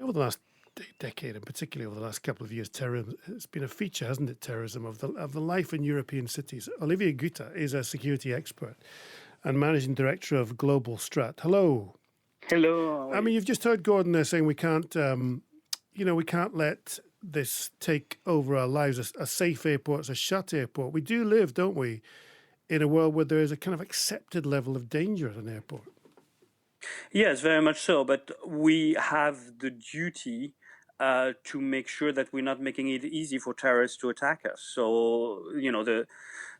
over the last decade, and particularly over the last couple of years, terrorism it's been a feature, hasn't it? Terrorism of the life in European cities. Olivier Guta is a security expert and managing director of Global Strat. Hello. Hello. How are I mean, you? you've just heard Gordon there saying we can't, we can't let this take over our lives. A safe airport is a shut airport. We do live, don't we, in a world where there is a kind of accepted level of danger at an airport. Yes, very much so. But we have the duty to make sure that we're not making it easy for terrorists to attack us. So, the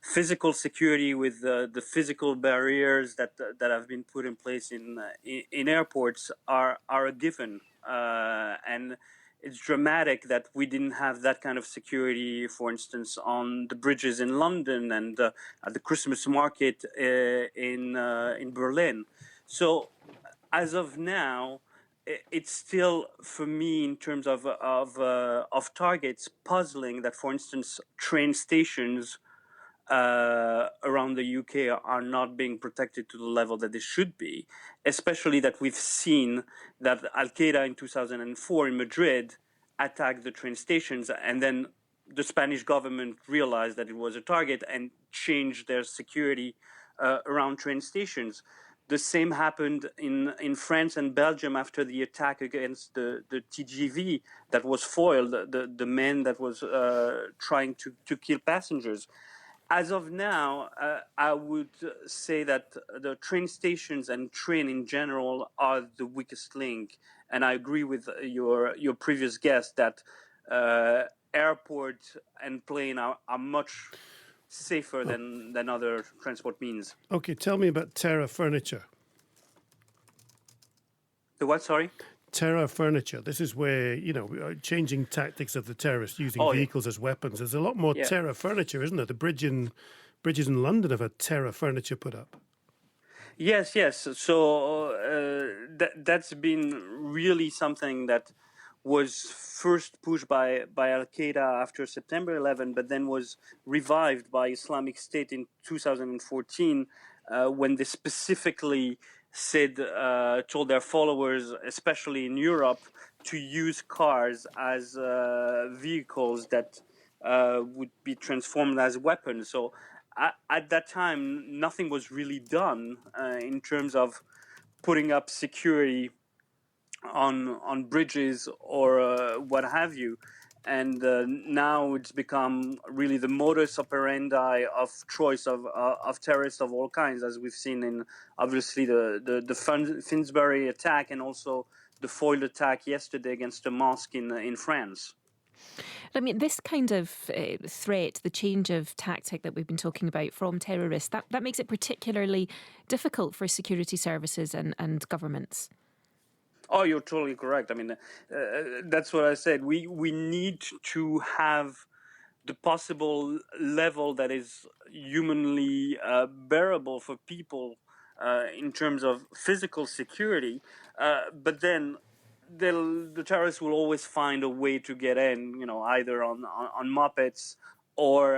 physical security with the physical barriers that have been put in place in airports are a given. And it's dramatic that we didn't have that kind of security, for instance, on the bridges in London and at the Christmas market in Berlin. So, as of now, it's still, for me, in terms of targets, puzzling that, for instance, train stations around the UK are not being protected to the level that they should be, especially that we've seen that Al Qaeda in 2004 in Madrid attacked the train stations, and then the Spanish government realized that it was a target and changed their security around train stations. The same happened in France and Belgium after the attack against the TGV that was foiled, the man that was trying to kill passengers. As of now, I would say that the train stations and train in general are the weakest link. And I agree with your previous guest that airport and plane are much safer than other transport means. Okay, tell me about Terra Furniture. The what, sorry? Terra Furniture. This is where, changing tactics of the terrorists using vehicles as weapons. There's a lot more Terra Furniture, isn't there? The bridges in London have had Terra Furniture put up. Yes. So that's been really something that was first pushed by Al Qaeda after September 11, but then was revived by Islamic State in 2014 when they specifically told their followers, especially in Europe, to use cars as vehicles that would be transformed as weapons. So at that time, nothing was really done in terms of putting up security on bridges or what have you. And now it's become really the modus operandi of choice of terrorists of all kinds, as we've seen in obviously the Finsbury attack and also the foiled attack yesterday against a mosque in France. I mean, this kind of threat, the change of tactic that we've been talking about from terrorists, that makes it particularly difficult for security services and governments. Oh, you're totally correct. I mean, that's what I said. We need to have the possible level that is humanly bearable for people in terms of physical security. But then the terrorists will always find a way to get in, either on mopeds or,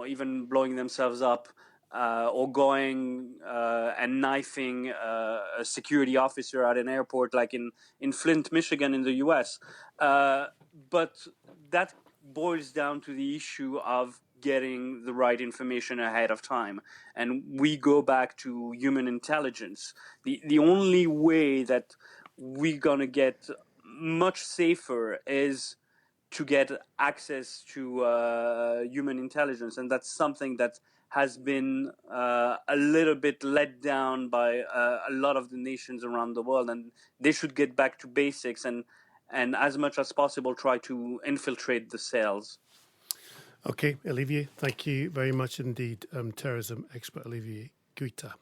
even blowing themselves up. Or going and knifing a security officer at an airport like in Flint, Michigan in the US. But that boils down to the issue of getting the right information ahead of time. And we go back to human intelligence. The only way that we're going to get much safer is to get access to human intelligence. And that's something that has been a little bit let down by a lot of the nations around the world, and they should get back to basics and as much as possible try to infiltrate the cells. Okay, Olivier, thank you very much indeed. Terrorism expert Olivier Guta.